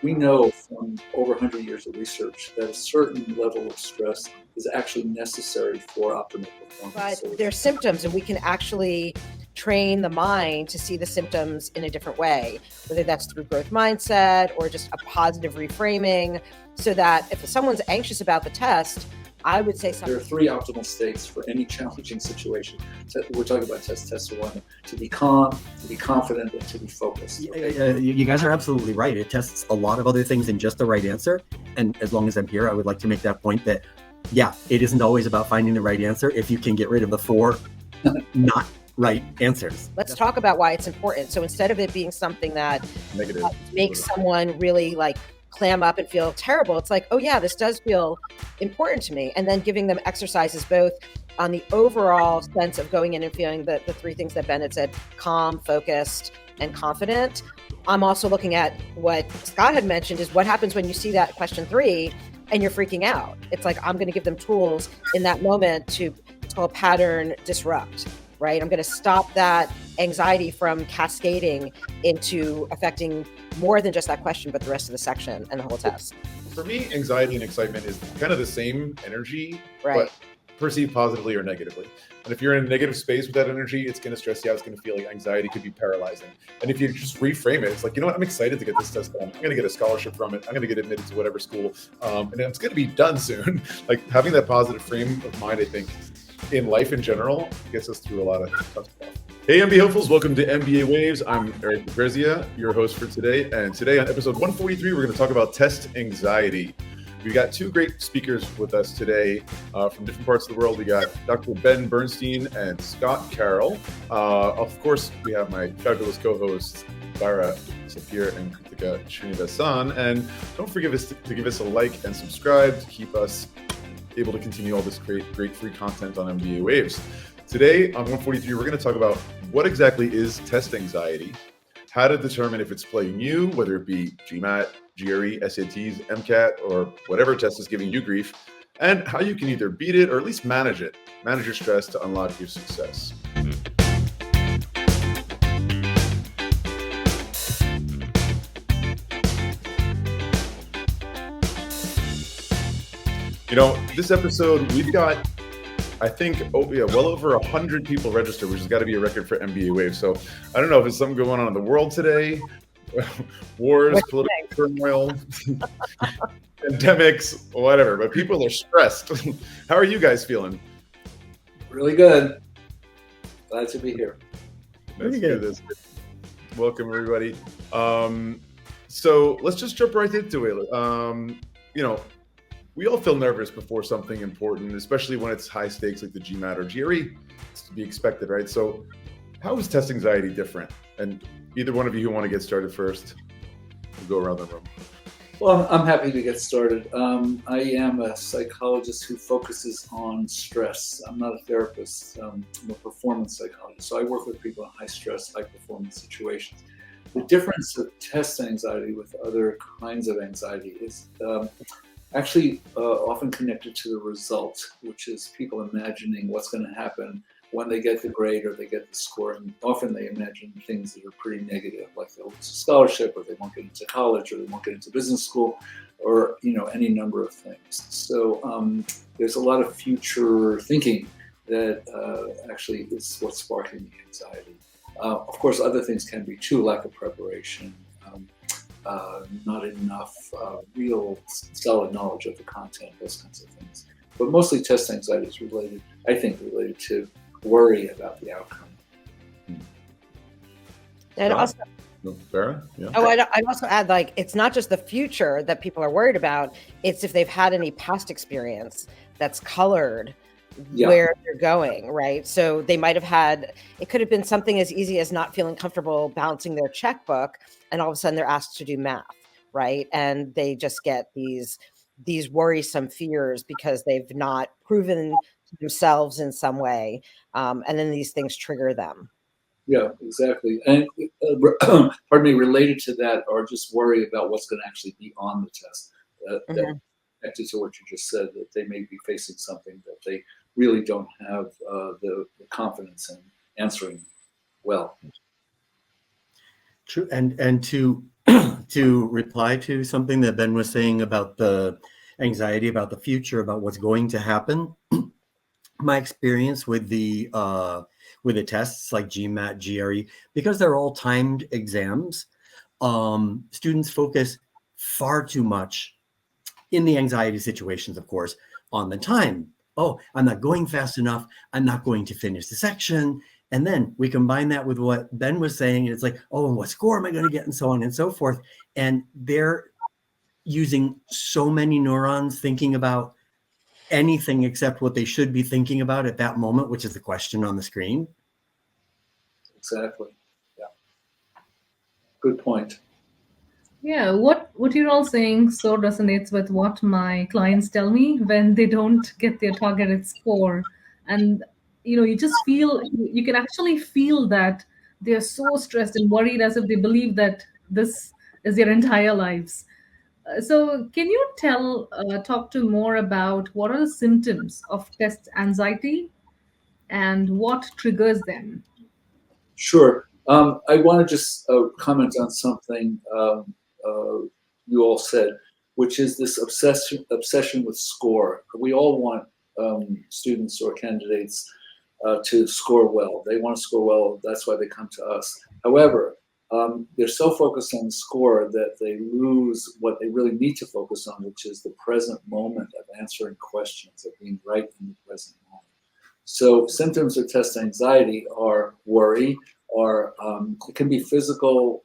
We know from over 100 years of research that a certain level of stress is actually necessary for optimal performance. But there's symptoms, and we can actually train the mind to see the symptoms in a different way, whether that's through growth mindset or just a positive reframing, so that if someone's anxious about the test, I would say something. There are three optimal states for any challenging situation. We're talking about test one: to be calm, to be confident, and to be focused. Okay? You guys are absolutely right. It tests a lot of other things than just the right answer. And as long as I'm here, I would like to make that point that, yeah, it isn't always about finding the right answer if you can get rid of the four not right answers. Let's talk about why it's important. So instead of it being something that makes someone really like clam up and feel terrible, it's like, oh yeah, this does feel important to me. And then giving them exercises both on the overall sense of going in and feeling the three things that Bennett said: calm, focused, and confident. I'm also looking at what Scott had mentioned, is what happens when you see that question 3 and you're freaking out. It's like, I'm going to give them tools in that moment to, it's called pattern disrupt, right? I'm going to stop that anxiety from cascading into affecting more than just that question, but the rest of the section and the whole test. For me, anxiety and excitement is kind of the same energy, right, but perceived positively or negatively. And if you're in a negative space with that energy, it's going to stress you out. It's going to feel like anxiety, could be paralyzing. And if you just reframe it, it's like, you know what, I'm excited to get this test done. I'm going to get a scholarship from it. I'm going to get admitted to whatever school. And it's going to be done soon. Like, having that positive frame of mind, I think, in life in general, gets us through a lot of tough stuff. Hey, MBA hopefuls, welcome to MBA Waves. I'm Lucrezia, your host for today. And today on episode 143, we're going to talk about test anxiety. We've got two great speakers with us today from different parts of the world. We got Dr. Ben Bernstein and Scott Carroll. Of course, we have my fabulous co-hosts, Bara Sapir and Krithika Srinivasan. And don't forget to give us a like and subscribe to keep us able to continue all this great free content on MBA Waves. Today on 143, we're going to talk about what exactly is test anxiety, how to determine if it's plaguing you, whether it be GMAT, GRE, SATs, MCAT, or whatever test is giving you grief, and how you can either beat it or at least manage it. Manage your stress to unlock your success. You know, this episode, we've got, I think, well over 100 people registered, which has got to be a record for MBA Waves. So I don't know if it's something going on in the world today, wars, political turmoil, pandemics, whatever, but people are stressed. How are you guys feeling? Really good. Glad to be here. Let's do this. Welcome, everybody. So let's just jump right into it. You know, we all feel nervous before something important, especially when it's high stakes like the GMAT or GRE. It's to be expected, right? So how is test anxiety different? And either one of you who want to get started first, we'll go around the room. Well, I'm happy to get started. I am a psychologist who focuses on stress. I'm not a therapist. I'm a performance psychologist. So I work with people in high stress, high performance situations. The difference of test anxiety with other kinds of anxiety is actually often connected to the result, which is people imagining what's going to happen when they get the grade or they get the score. And often they imagine things that are pretty negative, like they'll lose a scholarship, or they won't get into college, or they won't get into business school, or any number of things. So there's a lot of future thinking that actually is what's sparking the anxiety. Of course, other things can be too: lack of preparation, not enough real solid knowledge of the content, those kinds of things. But mostly test anxiety is related to worry about the outcome. And also, Sarah? Yeah. I'd also add, like, it's not just the future that people are worried about, it's if they've had any past experience that's colored where they're going, right? So they might have had, it could have been something as easy as not feeling comfortable balancing their checkbook, and all of a sudden they're asked to do math, right? And they just get these worrisome fears because they've not proven themselves in some way, and then these things trigger them. Yeah, exactly. And pardon me, related to that are just worry about what's going to actually be on the test. That connected to what you just said, that they may be facing something that they really don't have the confidence in answering well. True, and to to reply to something that Ben was saying about the anxiety about the future, about what's going to happen. My experience with the tests like GMAT, GRE, because they're all timed exams, students focus far too much in the anxiety situations, of course, on the time. Oh, I'm not going fast enough. I'm not going to finish the section. And then we combine that with what Ben was saying. And it's like, oh, and what score am I going to get? And so on and so forth. And they're using so many neurons thinking about anything except what they should be thinking about at that moment, which is the question on the screen. Exactly. Yeah. Good point. Yeah, what you're all saying so resonates with what my clients tell me when they don't get their targeted score. And you just feel, you can actually feel that they're so stressed and worried, as if they believe that this is their entire lives. So can you talk to more about what are the symptoms of test anxiety and what triggers them? Sure. I want to just comment on something you all said, which is this obsession with score. We all want students or candidates to score well. They want to score well. That's why they come to us. However, they're so focused on the score that they lose what they really need to focus on, which is the present moment of answering questions, of being right in the present moment. So symptoms of test anxiety are worry, or it can be physical,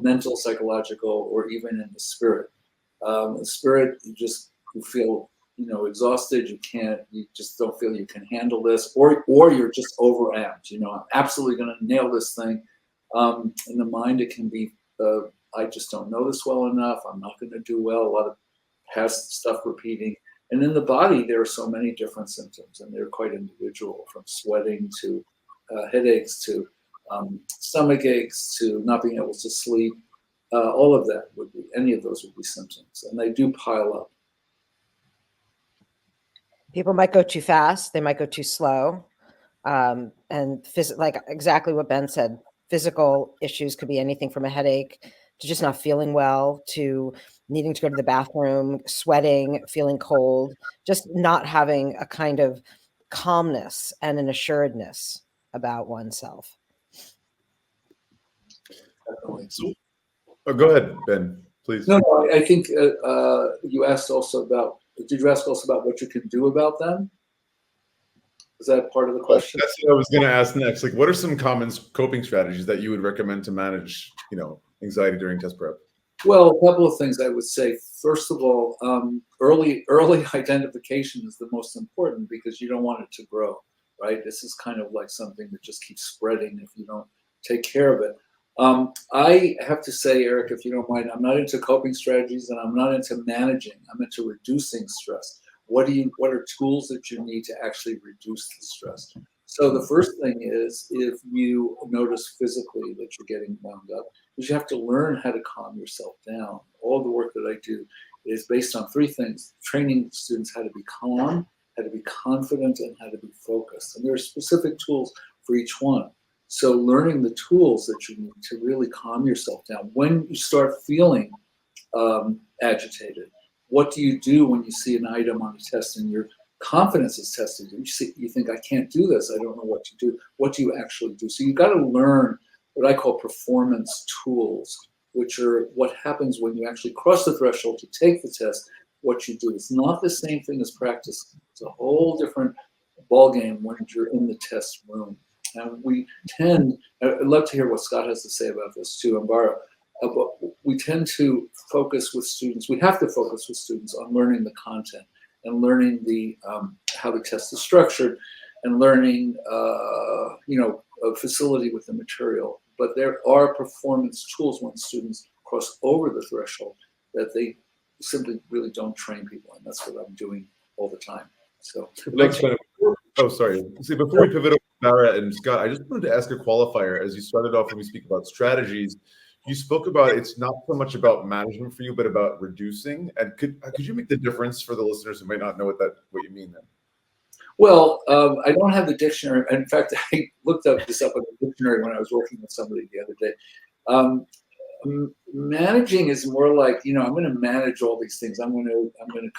mental, psychological, or even in the spirit. The spirit, you feel exhausted. You just don't feel you can handle this, or you're just overamped. I'm absolutely going to nail this thing. In the mind, it can be I just don't know this well enough. I'm not going to do well. A lot of past stuff repeating. And in the body, there are so many different symptoms, and they're quite individual, from sweating to headaches to stomach aches to not being able to sleep. All of that any of those would be symptoms, and they do pile up. People might go too fast. They might go too slow. And like exactly what Ben said, physical issues could be anything from a headache to just not feeling well, to needing to go to the bathroom, sweating, feeling cold, just not having a kind of calmness and an assuredness about oneself. Go ahead, Ben, please. No, I think you asked also about, did you ask also about what you can do about them? Is that part of the question? That's what I was going to ask next. Like, what are some common coping strategies that you would recommend to manage, anxiety during test prep? Well, a couple of things I would say. First of all, early identification is the most important, because you don't want it to grow, right? This is kind of like something that just keeps spreading if you don't take care of it. I have to say, Eric, if you don't mind, I'm not into coping strategies, and I'm not into managing. I'm into reducing stress. What are tools that you need to actually reduce the stress? So the first thing is, if you notice physically that you're getting wound up, is you have to learn how to calm yourself down. All the work that I do is based on three things: training students how to be calm, how to be confident, and how to be focused. And there are specific tools for each one. So learning the tools that you need to really calm yourself down. When you start feeling agitated, what do you do when you see an item on a test and your confidence is tested? You think, I can't do this. I don't know what to do. What do you actually do? So you've got to learn what I call performance tools, which are what happens when you actually cross the threshold to take the test. What you do. It's not the same thing as practice. It's a whole different ballgame when you're in the test room. And I'd love to hear what Scott has to say about this too, and Bara. But we tend to focus with students. We have to focus with students on learning the content and learning how the test is structured, and learning a facility with the material. But there are performance tools when students cross over the threshold that they simply really don't train people, and that's what I'm doing all the time. So, sorry. See, before we pivot over to Bara and Scott, I just wanted to ask a qualifier. As you started off when we speak about strategies, you spoke about it's not so much about management for you, but about reducing. And could you make the difference for the listeners who might not know what you mean then? Well, I don't have the dictionary. In fact, I looked this up in the dictionary when I was working with somebody the other day. Managing is more like, I'm going to manage all these things. I'm going to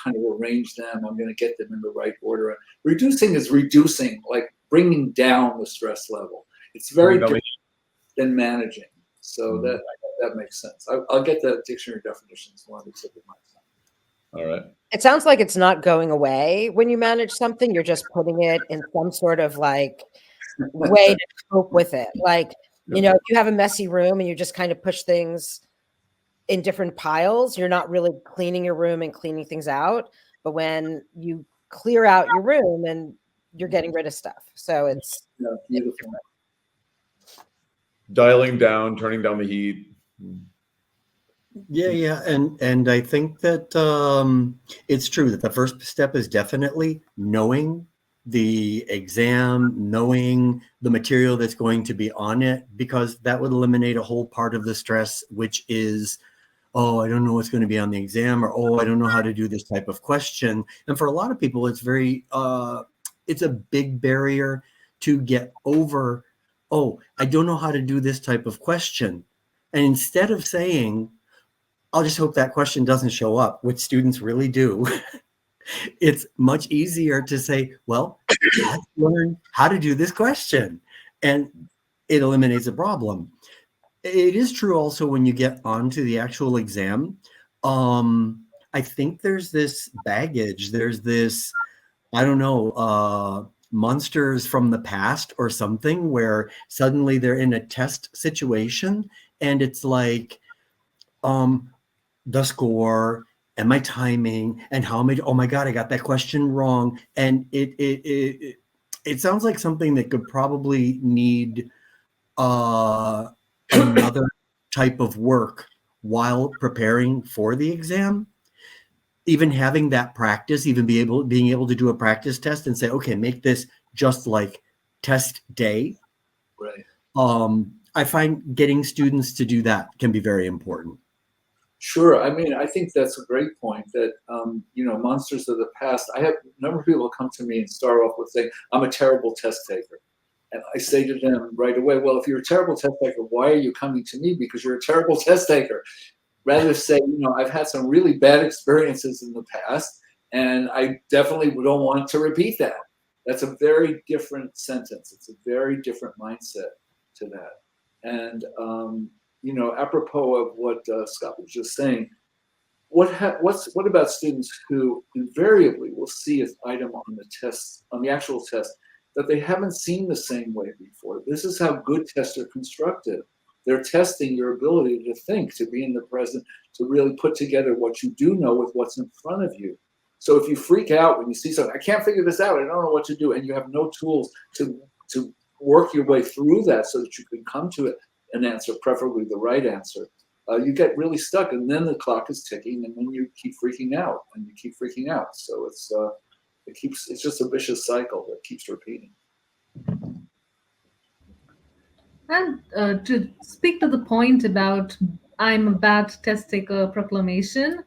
kind of arrange them. I'm going to get them in the right order. Reducing is reducing, like bringing down the stress level. It's very different than managing. So that makes sense. I'll get the dictionary definitions one of the tip of my tongue. All right. It sounds like it's not going away when you manage something. You're just putting it in some sort of like way to cope with it. Like, if you have a messy room and you just kind of push things in different piles, you're not really cleaning your room and cleaning things out. But when you clear out your room, and you're getting rid of stuff. So it's beautiful. Dialing down, turning down the heat. Yeah. And I think that it's true that the first step is definitely knowing the exam, knowing the material that's going to be on it, because that would eliminate a whole part of the stress, which is, oh, I don't know what's going to be on the exam, or, oh, I don't know how to do this type of question. And for a lot of people, it's it's a big barrier to get over, oh, I don't know how to do this type of question. And instead of saying, I'll just hope that question doesn't show up, which students really do, it's much easier to say, well, let's learn how to do this question. And it eliminates a problem. It is true also when you get onto the actual exam, I think there's this baggage. There's this, I don't know, monsters from the past or something, where suddenly they're in a test situation and it's like, the score and my timing and how am I, oh my God, I got that question wrong. And it sounds like something that could probably need another type of work while preparing for the exam. Even having that practice, even being able to do a practice test and say, okay, make this just like test day. Right. I find getting students to do that can be very important. Sure. I mean, I think that's a great point that, monsters of the past, I have a number of people come to me and start off with saying, I'm a terrible test taker. And I say to them right away, well, if you're a terrible test taker, why are you coming to me? Because you're a terrible test taker. Rather say, I've had some really bad experiences in the past, and I definitely don't want to repeat that. That's a very different sentence. It's a very different mindset to that. And, apropos of what Scott was just saying, what about students who invariably will see an item on the test, on the actual test, that they haven't seen the same way before? This is how good tests are constructed. They're testing your ability to think, to be in the present, to really put together what you do know with what's in front of you. So if you freak out when you see something, I can't figure this out, I don't know what to do, and you have no tools to work your way through that so that you can come to an answer, preferably the right answer, you get really stuck, and then the clock is ticking, and then you keep freaking out, and you keep freaking out. So it's just a vicious cycle that keeps repeating. And to speak to the point about I'm a bad test taker proclamation,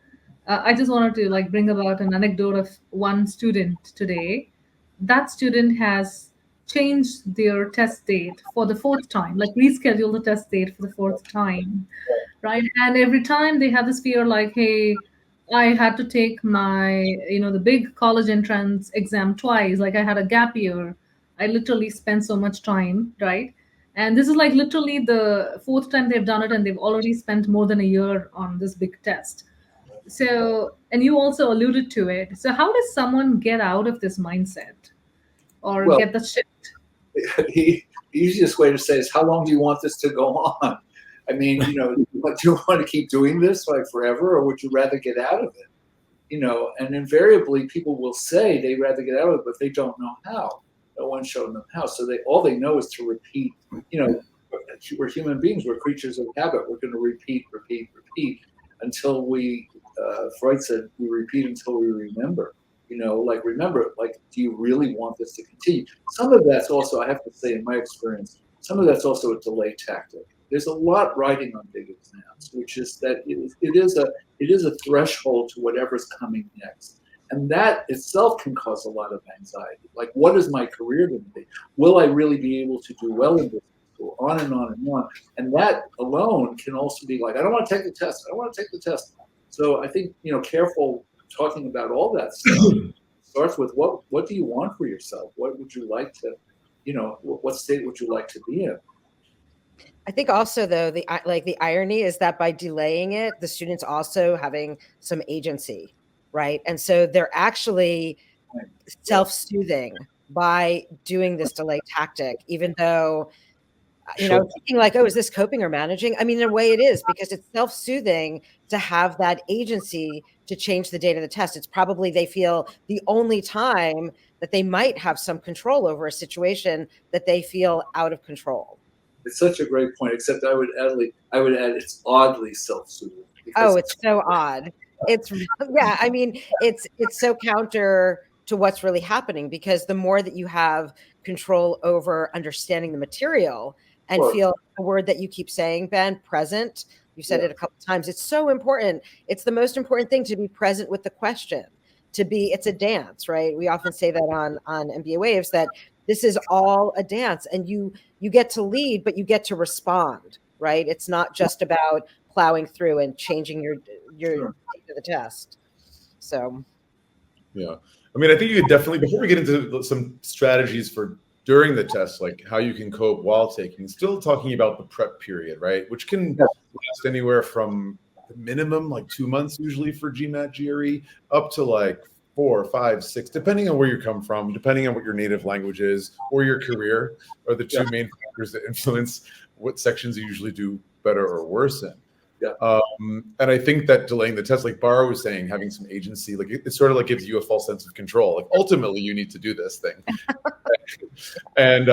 I just wanted to bring about an anecdote of one student today. That student has changed their test date for the fourth time, reschedule the test date for the fourth time, right? And every time they have this fear hey, I had to take my, the big college entrance exam twice. I had a gap year. I literally spent so much time, right? And this is literally the fourth time they've done it, and they've already spent more than a year on this big test. So, and you also alluded to it. So, how does someone get out of this mindset or get the shift? The easiest way to say is, how long do you want this to go on? I mean, do you want to keep doing this forever, or would you rather get out of it? And invariably people will say they'd rather get out of it, but they don't know how. No one's shown them how. So all they know is to repeat. We're human beings. We're creatures of habit. We're going to repeat until Freud said, we repeat until we remember. Remember, do you really want this to continue? Some of that's also, I have to say, in my experience, some of that's also a delay tactic. There's a lot riding on big exams, which is that it is a threshold to whatever's coming next. And that itself can cause a lot of anxiety. What is my career going to be? Will I really be able to do well in this? on and on and on. And that alone can also be like, I don't want to take the test. I don't want to take the test. So I think, careful talking about all that stuff starts with what do you want for yourself? What would you like to, what state would you like to be in? I think also though, the irony is that by delaying it, the students also having some agency, right? And so they're actually self-soothing by doing this delay tactic, even though, thinking like, oh, is this coping or managing? I mean, in a way it is, because it's self-soothing to have that agency to change the date of the test. It's probably, they feel, the only time that they might have some control over a situation that they feel out of control. It's such a great point, except I would add it's oddly self-soothing. Oh, it's so odd. It's I mean, it's so counter to what's really happening, because the more that you have control over understanding the material and feel the word that you keep saying, Ben, present, you said it a couple of times. It's so important. It's the most important thing, to be present with the question, it's a dance, right? We often say that on MBA Waves, that this is all a dance, and you get to lead, but you get to respond, right? It's not just about plowing through and changing your to the test. So, yeah, I mean, I think you could definitely, before we get into some strategies for during the test, like how you can cope while taking, still talking about the prep period, right? Which can last anywhere from the minimum, like 2 months usually for GMAT, GRE, up to like 4, 5, 6, depending on where you come from, depending on what your native language is or your career, are the two main factors that influence what sections you usually do better or worse in. And I think that delaying the test, like Bara was saying, having some agency, like it sort of like gives you a false sense of control. Like ultimately you need to do this thing. And,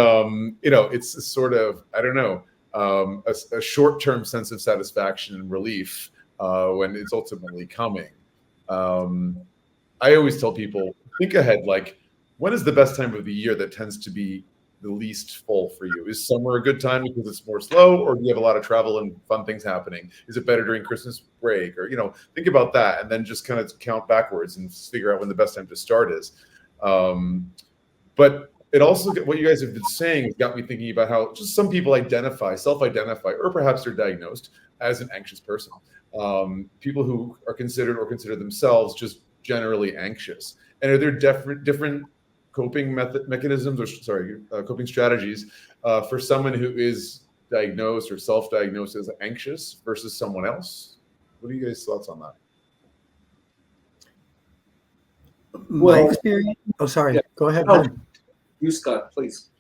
it's a sort of, I don't know, a short-term sense of satisfaction and relief when it's ultimately coming. I always tell people, think ahead, like when is the best time of the year that tends to be the least full for you? Is summer a good time because it's more slow, or do you have a lot of travel and fun things happening? Is it better during Christmas break? Or, think about that and then just kind of count backwards and figure out when the best time to start is. But it also, what you guys have been saying has got me thinking about how just some people self-identify, or perhaps they're diagnosed as an anxious person. People who are consider themselves just generally anxious. And are there different coping mechanisms, or coping strategies for someone who is diagnosed or self-diagnosed as anxious versus someone else? What are you guys' thoughts on that? My experience. Oh, sorry. Go ahead. You, Scott, please.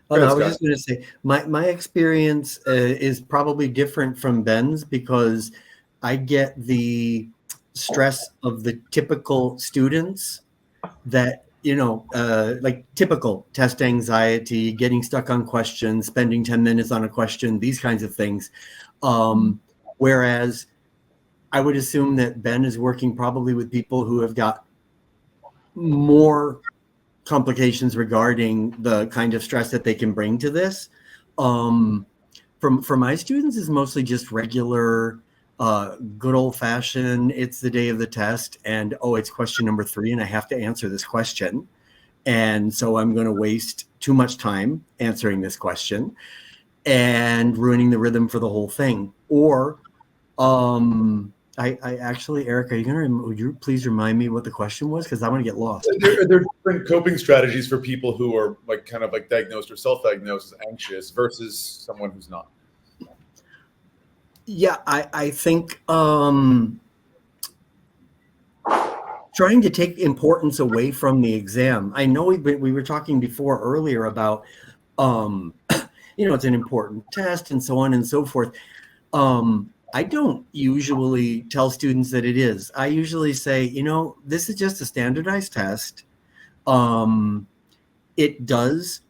I was just going to say my experience is probably different from Ben's, because I get the stress of the typical students that, like typical test anxiety, getting stuck on questions, spending 10 minutes on a question, these kinds of things. Whereas I would assume that Ben is working probably with people who have got more complications regarding the kind of stress that they can bring to this. For my students is mostly just regular, good old fashioned, it's the day of the test and, it's question number 3 and I have to answer this question. And so I'm going to waste too much time answering this question and ruining the rhythm for the whole thing. Or, I actually, Eric, would you please remind me what the question was? Because I want to get lost. There are different coping strategies for people who are like kind of like diagnosed or self-diagnosed as anxious versus someone who's not. Yeah, I think trying to take importance away from the exam. I know we were talking before earlier about, it's an important test and so on and so forth. I don't usually tell students that it is. I usually say, this is just a standardized test. It does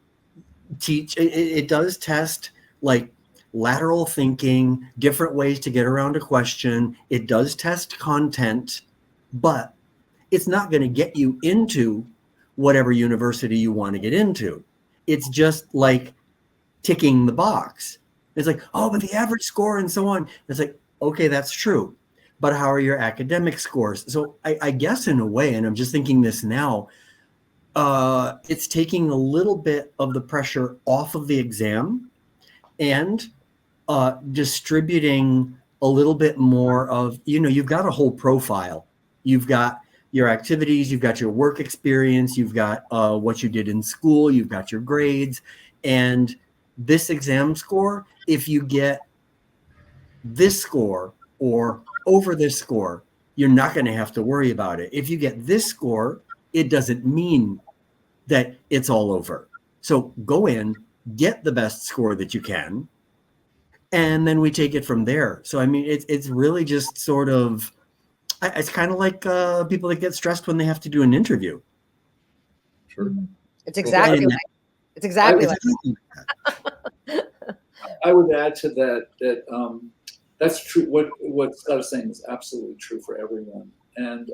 it does test like lateral thinking, different ways to get around a question. It does test content, but it's not going to get you into whatever university you want to get into. It's just like ticking the box. It's like, but the average score and so on. It's like, okay, that's true. But how are your academic scores? So I guess in a way, and I'm just thinking this now, it's taking a little bit of the pressure off of the exam and distributing a little bit more of, you've got a whole profile. You've got your activities, you've got your work experience, you've got what you did in school, you've got your grades, and this exam score, if you get this score or over this score, you're not going to have to worry about it. If you get this score, it doesn't mean that it's all over. So go in, get the best score that you can, and then we take it from there. So, I mean, it's really just sort of, it's kind of like people that get stressed when they have to do an interview. Sure. It's exactly like, it's exactly like I would add to that that's true. What Scott is saying is absolutely true for everyone. And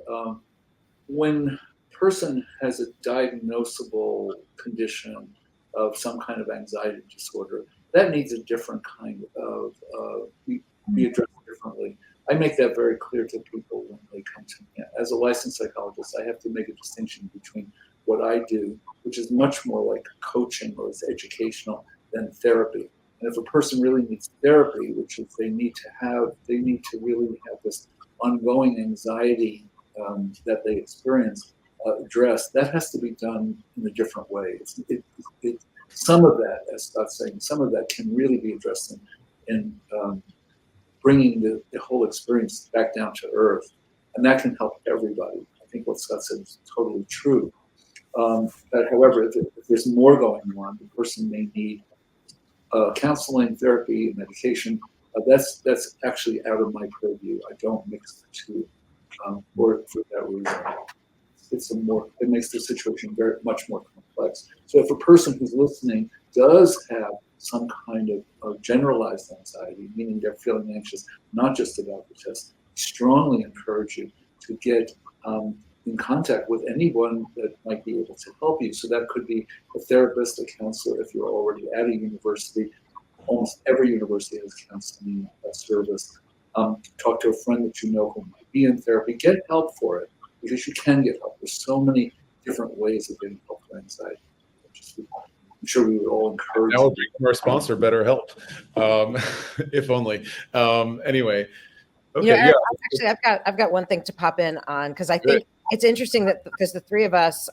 when a person has a diagnosable condition of some kind of anxiety disorder, that needs a different kind of be addressed differently. I make that very clear to people when they come to me. As a licensed psychologist, I have to make a distinction between what I do, which is much more like coaching or is educational, than therapy. And if a person really needs therapy, which is they need to really have this ongoing anxiety that they experience addressed, that has to be done in a different way. Some of that, as Scott's saying, some of that can really be addressed in bringing the whole experience back down to earth. And that can help everybody. I think what Scott said is totally true. But however, if there's more going on, the person may need counseling, therapy, medication. That's actually out of my purview. I don't mix the two for that reason. It makes the situation very much more complex. So if a person who's listening does have some kind of generalized anxiety, meaning they're feeling anxious, not just about the test, I strongly encourage you to get in contact with anyone that might be able to help you. So that could be a therapist, a counselor. If you're already at a university, almost every university has counseling service. Talk to a friend that you know who might be in therapy. Get help for it, because you can get help. There's so many different ways of getting help for anxiety. I'm sure we would all encourage. Now we're bringing our sponsor BetterHelp, if only. Anyway, okay, Eric, actually, I've got one thing to pop in on, because I think it's interesting that because the three of us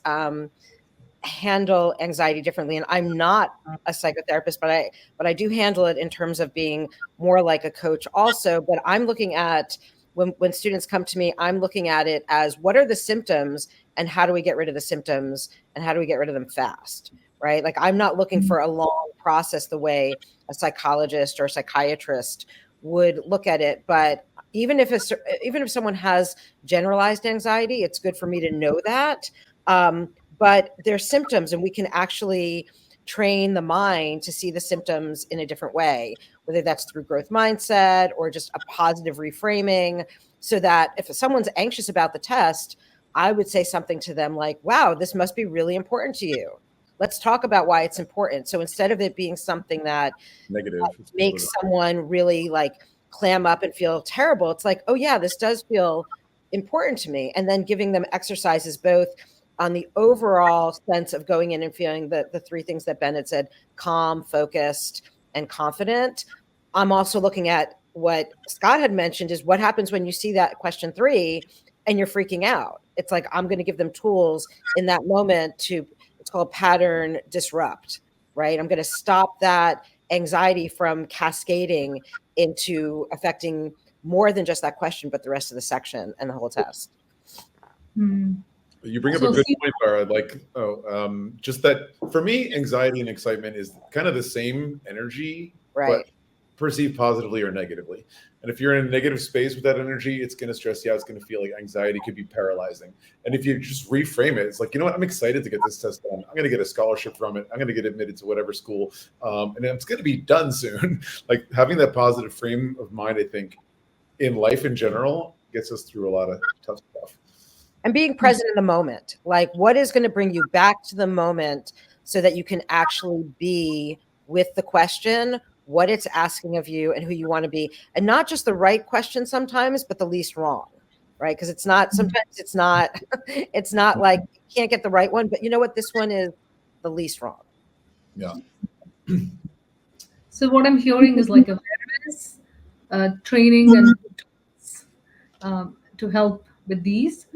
handle anxiety differently, and I'm not a psychotherapist, but I do handle it in terms of being more like a coach also. But I'm looking at when students come to me, I'm looking at it as what are the symptoms and how do we get rid of the symptoms and how do we get rid of them fast, right? Like I'm not looking for a long process the way a psychologist or a psychiatrist would look at it. But even if someone has generalized anxiety, it's good for me to know that. But there's symptoms, and we can actually train the mind to see the symptoms in a different way, whether that's through growth mindset or just a positive reframing, so that if someone's anxious about the test, I would say something to them like, wow, this must be really important to you. Let's talk about why it's important. So instead of it being something that negative makes someone really like clam up and feel terrible, it's like, oh yeah, this does feel important to me. And then giving them exercises both on the overall sense of going in and feeling the three things that Bennett said: calm, focused, and confident. I'm also looking at what Scott had mentioned is what happens when you see that question 3 and you're freaking out. It's like, I'm going to give them tools in that moment to, it's called pattern disrupt, right? I'm going to stop that anxiety from cascading into affecting more than just that question, but the rest of the section and the whole test. You bring up a good point, Bara. Like, just that for me, anxiety and excitement is kind of the same energy, right? But perceived positively or negatively. And if you're in a negative space with that energy, it's going to stress you out. It's going to feel like anxiety could be paralyzing. And if you just reframe it, it's like, you know what? I'm excited to get this test done. I'm going to get a scholarship from it. I'm going to get admitted to whatever school. And it's going to be done soon. Like having that positive frame of mind, I think, in life in general, gets us through a lot of tough stuff. And being present in the moment, like what is going to bring you back to the moment so that you can actually be with the question, what it's asking of you and who you want to be. And not just the right question sometimes, but the least wrong, right? Because it's not, sometimes it's not like you can't get the right one, but you know what? This one is the least wrong. Yeah. So what I'm hearing is like awareness, training, and tools, to help with these.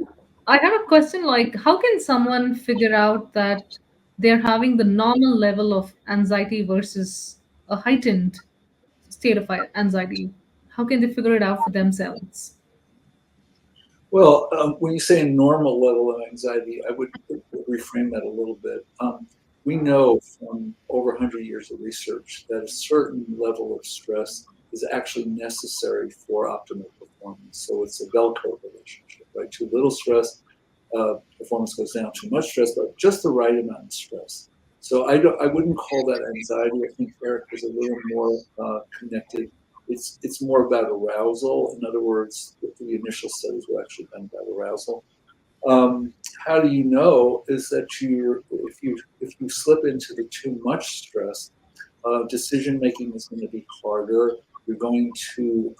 I have a question like, how can someone figure out that they're having the normal level of anxiety versus a heightened state of anxiety? How can they figure it out for themselves? Well, when you say a normal level of anxiety, I would reframe that a little bit. We know from over 100 years of research that a certain level of stress is actually necessary for optimal performance. So it's a bell curve relationship, right? Too little stress, performance goes down. Too much stress, but just the right amount of stress. So I wouldn't call that anxiety. I think Eric was a little more connected. It's more about arousal. In other words, the initial studies were actually done about arousal. How do you know is that if you slip into the too much stress, decision making is going to be harder. You're going to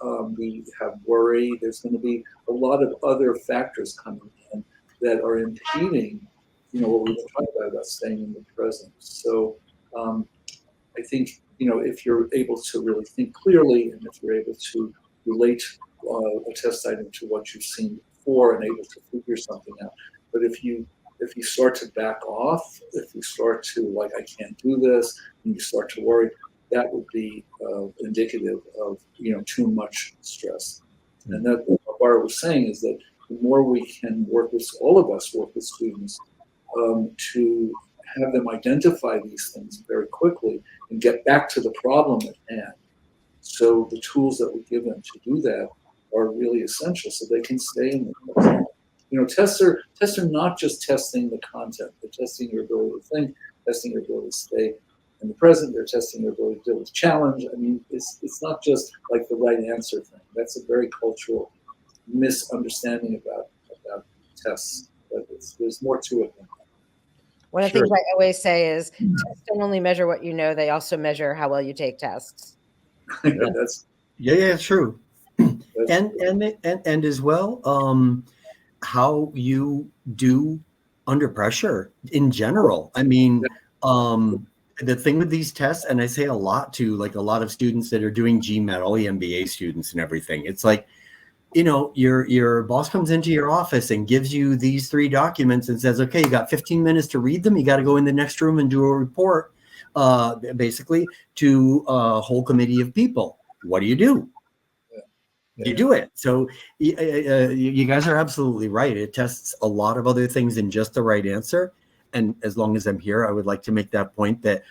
have worry. There's going to be a lot of other factors coming in that are impeding, what we've been talking about staying in the present. So I think, if you're able to really think clearly, and if you're able to relate a test item to what you've seen before and able to figure something out. But if you start to back off, if you start to like, I can't do this, and you start to worry, that would be indicative of too much stress. And that what Bara was saying is that the more we can all of us work with students to have them identify these things very quickly and get back to the problem at hand. So the tools that we give them to do that are really essential so they can stay in the present. Tests are not just testing the content. They're testing your ability to think, testing your ability to stay in the present. They're testing your ability to deal with challenge. I mean, it's not just like the right answer thing. That's a very cultural misunderstanding about tests. But there's more to it than that. One of the things I always say is tests don't only measure what you know, they also measure how well you take tests. Yeah, true. And as well, how you do under pressure in general. I mean, the thing with these tests, and I say a lot to like a lot of students that are doing GMAT, all the MBA students and everything, it's like, your boss comes into your office and gives you these 3 documents and says, okay, you got 15 minutes to read them. You got to go in the next room and do a report, basically to a whole committee of people. What do? You do it. So you guys are absolutely right. It tests a lot of other things than just the right answer. And as long as I'm here, I would like to make that point that,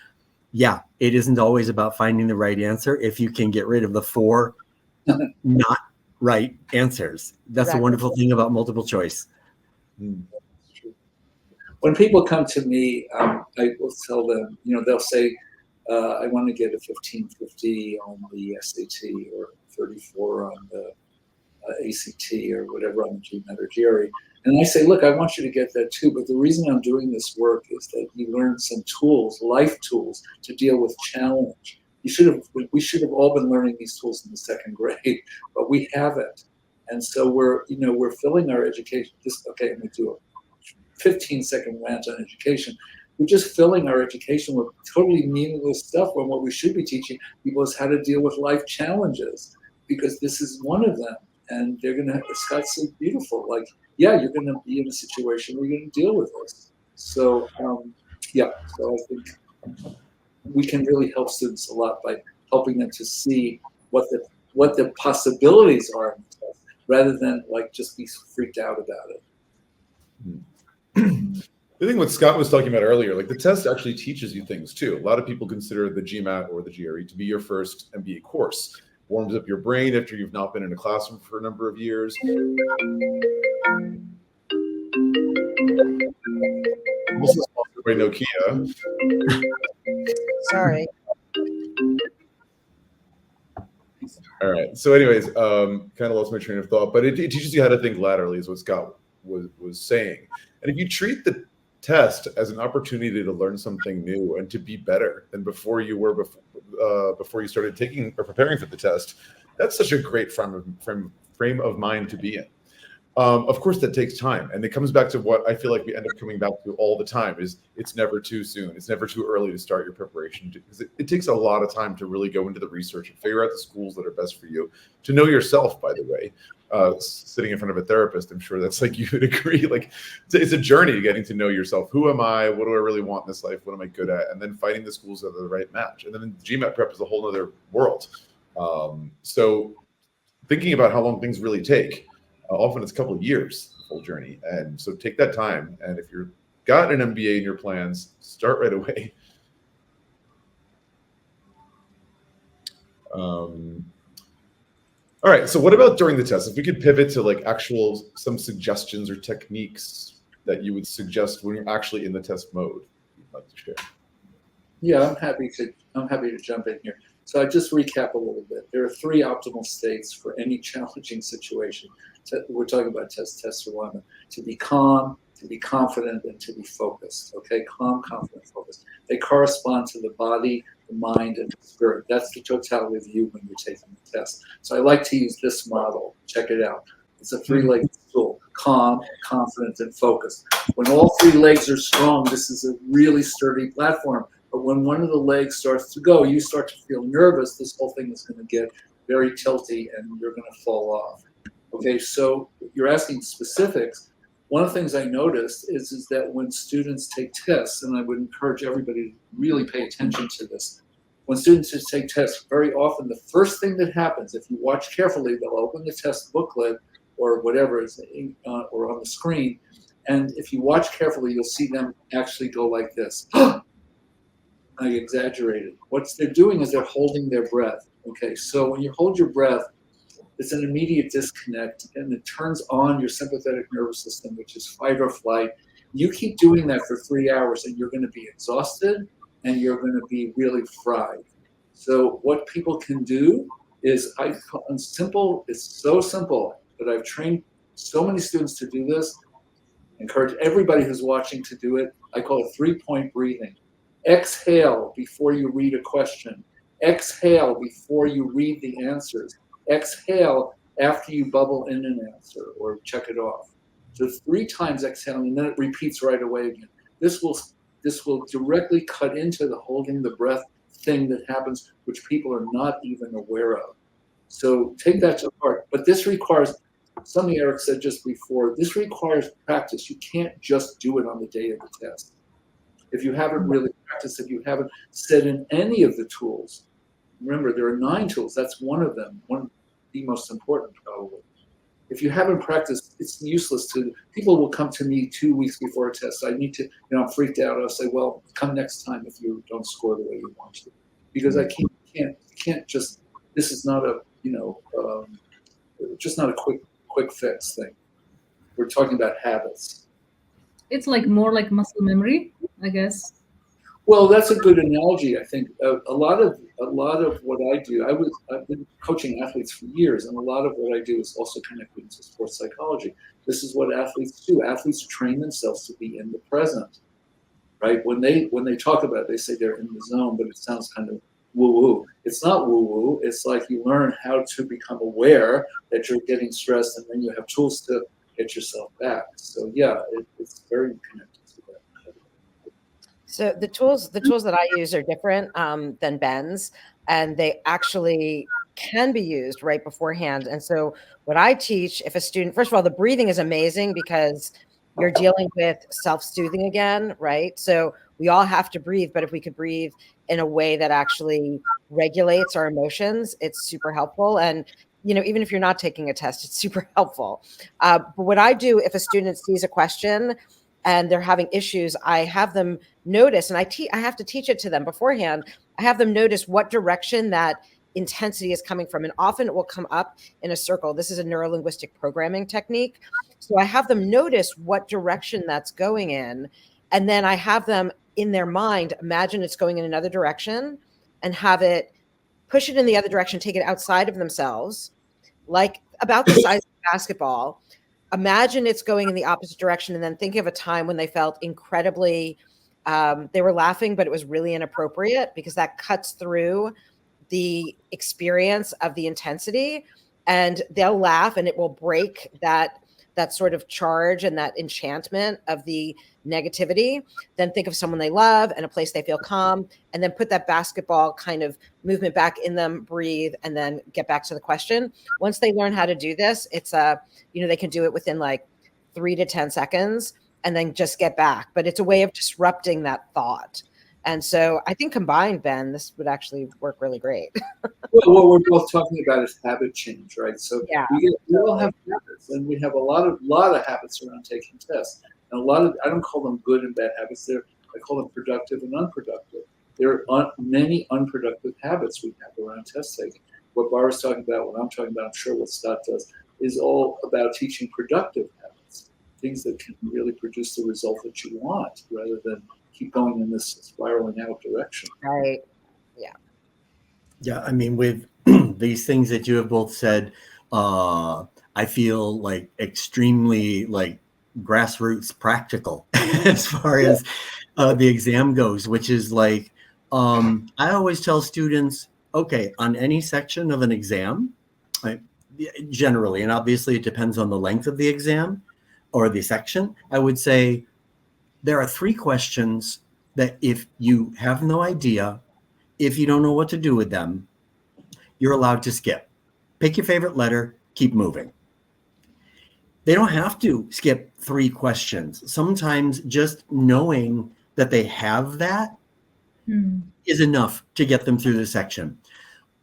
yeah, it isn't always about finding the right answer. If you can get rid of the 4 not right answers, that's the wonderful thing about multiple choice. When people come to me, I will tell them, they'll say, I want to get a 1550 on the SAT or 34 on the ACT or whatever on the GMAT or GRE. And I say, look, I want you to get that too. But the reason I'm doing this work is that you learn some tools, life tools, to deal with challenge. We should have all been learning these tools in the 2nd grade, but we haven't. And so we're filling our education. I'm going to do a 15-second rant on education. We're just filling our education with totally meaningless stuff when what we should be teaching people is how to deal with life challenges, because this is one of them. And Scott said beautiful, like, yeah, you're going to be in a situation where you're going to deal with this. So, so I think we can really help students a lot by helping them to see what the possibilities are in the test, rather than like just be freaked out about it. The thing what Scott was talking about earlier, like the test actually teaches you things too. A lot of people consider the GMAT or the GRE to be your first MBA course. Warms up your brain after you've not been in a classroom for a number of years. This is sponsored by Nokia. Sorry. All right. So anyways, kind of lost my train of thought, but it teaches you how to think laterally is what Scott was saying. And if you treat the test as an opportunity to learn something new and to be better than before you were before you started taking or preparing for the test, that's such a great frame of mind to be in. Of course, that takes time. And it comes back to what I feel like we end up coming back to all the time is it's never too soon. It's never too early to start your preparation, because it takes a lot of time to really go into the research and figure out the schools that are best for you, to know yourself, by the way. Sitting in front of a therapist, I'm sure that's like you would agree. Like it's a journey getting to know yourself. Who am I? What do I really want in this life? What am I good at? And then finding the schools that are the right match. And then GMAT prep is a whole other world. So thinking about how long things really take, often it's a couple of years, the whole journey. And so take that time. And if you've got an MBA in your plans, start right away. All right, so what about during the test? If we could pivot to like some suggestions or techniques that you would suggest when you're actually in the test mode, you'd like to share. Yeah, I'm happy to jump in here. So I just recap a little bit. There are 3 optimal states for any challenging situation. We're talking about test survival: to be calm, to be confident, and to be focused. Okay, calm, confident, focused. They correspond to the body, the mind, and the spirit. That's the totality of you when you're taking the test. So I like to use this model. Check it out. It's a 3-legged stool: calm, confident, and focused. When all 3 legs are strong, this is a really sturdy platform. But when one of the legs starts to go, you start to feel nervous. This whole thing is going to get very tilty and you're going to fall off. Okay, so you're asking specifics. One of the things I noticed is that when students take tests, and I would encourage everybody to really pay attention to this, when students take tests, very often the first thing that happens, if you watch carefully, they'll open the test booklet or whatever is or on the screen, and if you watch carefully, you'll see them actually go like this. I exaggerated. What they're doing is they're holding their breath. Okay, so when you hold your breath, it's an immediate disconnect, and it turns on your sympathetic nervous system, which is fight or flight. You keep doing that for 3 hours, and you're going to be exhausted, and you're going to be really fried. So what people can do is, it's so simple, but I've trained so many students to do this. Encourage everybody who's watching to do it. I call it 3-point breathing. Exhale before you read a question. Exhale before you read the answers. Exhale after you bubble in an answer or check it off. So 3 times exhaling, and then it repeats right away again. This will directly cut into the holding the breath thing that happens, which people are not even aware of. So take that to heart. But this requires, something Eric said just before, this requires practice. You can't just do it on the day of the test. If you haven't really practiced, if you haven't set in any of the tools, remember there are 9 tools, that's one of them, the most important probably. If you haven't practiced, it's useless people will come to me 2 weeks before a test. I need to, I'm freaked out. I'll say, well, come next time if you don't score the way you want to. Because I can't just, this is not a, just not a quick fix thing. We're talking about habits. It's like more like muscle memory, I guess. Well, that's a good analogy. I think a lot of what I do, I've been coaching athletes for years, and a lot of what I do is also connected to sports psychology. This is what athletes do. Athletes train themselves to be in the present, right? When they talk about it, they say they're in the zone, but it sounds kind of woo-woo. It's not woo-woo. It's like you learn how to become aware that you're getting stressed, and then you have tools to get yourself back. So yeah, it's very connected to that. So the tools that I use are different than Ben's, and they actually can be used right beforehand. And so what I teach, if a student, first of all, the breathing is amazing because you're dealing with self-soothing again, right? So we all have to breathe, but if we could breathe in a way that actually regulates our emotions, it's super helpful. And even if you're not taking a test, it's super helpful. But what I do, if a student sees a question and they're having issues, I have them notice, and I have to teach it to them beforehand. I have them notice what direction that intensity is coming from. And often it will come up in a circle. This is a neuro-linguistic programming technique. So I have them notice what direction that's going in. And then I have them in their mind, imagine it's going in another direction and have it push it in the other direction, take it outside of themselves, like about the size of a basketball. Imagine it's going in the opposite direction, and then think of a time when they felt incredibly, they were laughing, but it was really inappropriate, because that cuts through the experience of the intensity, and they'll laugh and it will break that that sort of charge and that enchantment of the negativity, then think of someone they love and a place they feel calm, and then put that basketball kind of movement back in them, breathe, and then get back to the question. Once they learn how to do this, it's they can do it within like 3 to 10 seconds and then just get back. But it's a way of disrupting that thought. And so I think combined, Ben, this would actually work really great. Well, what we're both talking about is habit change, right? So Yeah. we all have habits, and we have a lot of habits around taking tests. And I don't call them good and bad habits. I call them productive and unproductive. There are many unproductive habits we have around test taking. What Bara's talking about, what I'm talking about, I'm sure what Scott does, is all about teaching productive habits, things that can really produce the result that you want, rather than keep going in this spiraling out direction. Right. Yeah. Yeah, I mean, with these things that you have both said, I feel like extremely like grassroots practical as far as the exam goes, which is like, I always tell students, okay, on any section of an exam, generally, and obviously it depends on the length of the exam or the section, I would say there are 3 questions that if you have no idea, if you don't know what to do with them, you're allowed to skip. Pick your favorite letter, keep moving. They don't have to skip 3 questions. Sometimes just knowing that they have that is enough to get them through the section.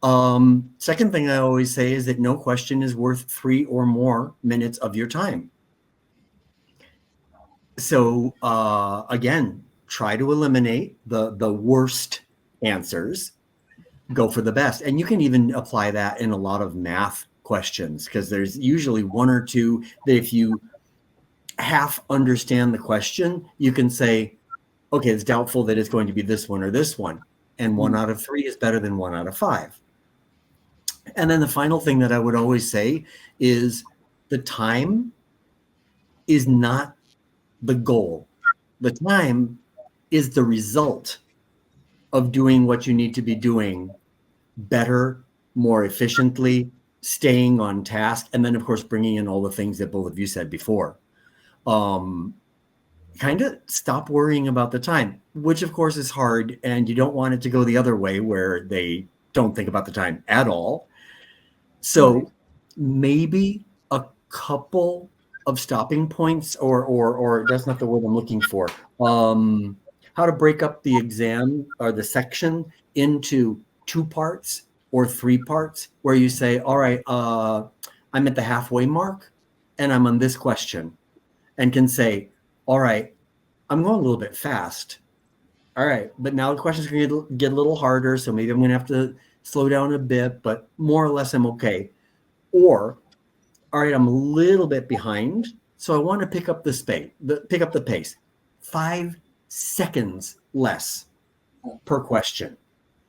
Second thing I always say is that no question is worth 3 or more minutes of your time. So again, try to eliminate the worst answers, go for the best. And you can even apply that in a lot of math questions, because there's usually 1 or 2 that if you half understand the question, you can say, okay, it's doubtful that it's going to be this one or this one. And 1 out of 3 is better than 1 out of 5. And then the final thing that I would always say is the time is not the goal. The time is the result of doing what you need to be doing better, more efficiently, staying on task, and then, of course, bringing in all the things that both of you said before. Kind of stop worrying about the time, which, of course, is hard, and you don't want it to go the other way where they don't think about the time at all. So maybe a couple of stopping points, or that's not the word I'm looking for. How to break up the exam or the section into 2 parts or 3 parts, where you say, all right, I'm at the halfway mark and I'm on this question, and can say, all right, I'm going a little bit fast. All right, but now the question's going to get a little harder, so maybe I'm going to have to slow down a bit, but more or less I'm okay. Or, all right, I'm a little bit behind, so I want to pick up the pace. 5 seconds less per question,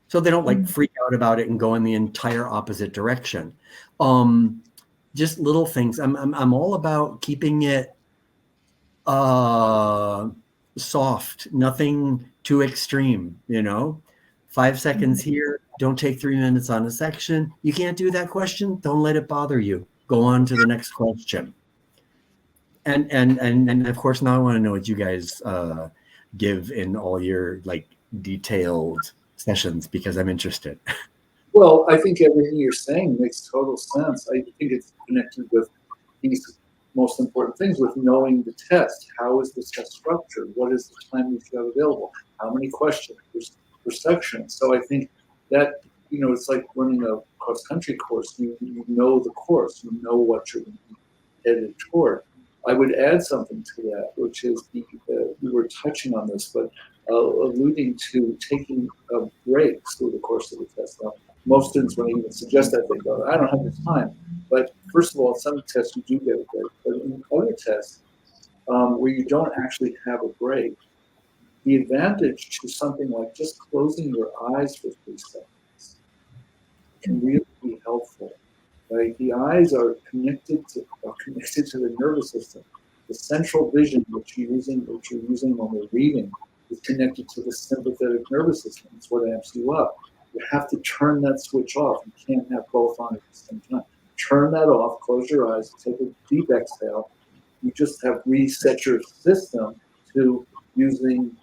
so they don't like freak out about it and go in the entire opposite direction. Just little things. I'm all about keeping it soft, nothing too extreme. 5 seconds here. Don't take 3 minutes on a section. You can't do that question. Don't let it bother you. Go on to the next question. And of course, now I want to know what you guys give in all your detailed sessions, because I'm interested. Well, I think everything you're saying makes total sense. I think it's connected with these most important things, with knowing the test. How is the test structured? What is the time you have available? How many questions per section? So I think that, it's like running a cross-country course. You know the course. You know what you're headed toward. I would add something to that, which is we were touching on this, but alluding to taking breaks through the course of the test. Now, most students, when they even suggest that, they go, I don't have the time. But first of all, some tests you do get a break. But in other tests where you don't actually have a break, the advantage to something like just closing your eyes for 3 seconds can really be helpful. Right? The eyes are connected to the nervous system. The central vision which you're using when we're reading is connected to the sympathetic nervous system. It's what amps you up. You have to turn that switch off. You can't have both on at the same time. Turn that off, close your eyes, take a deep exhale, You just have reset your system to using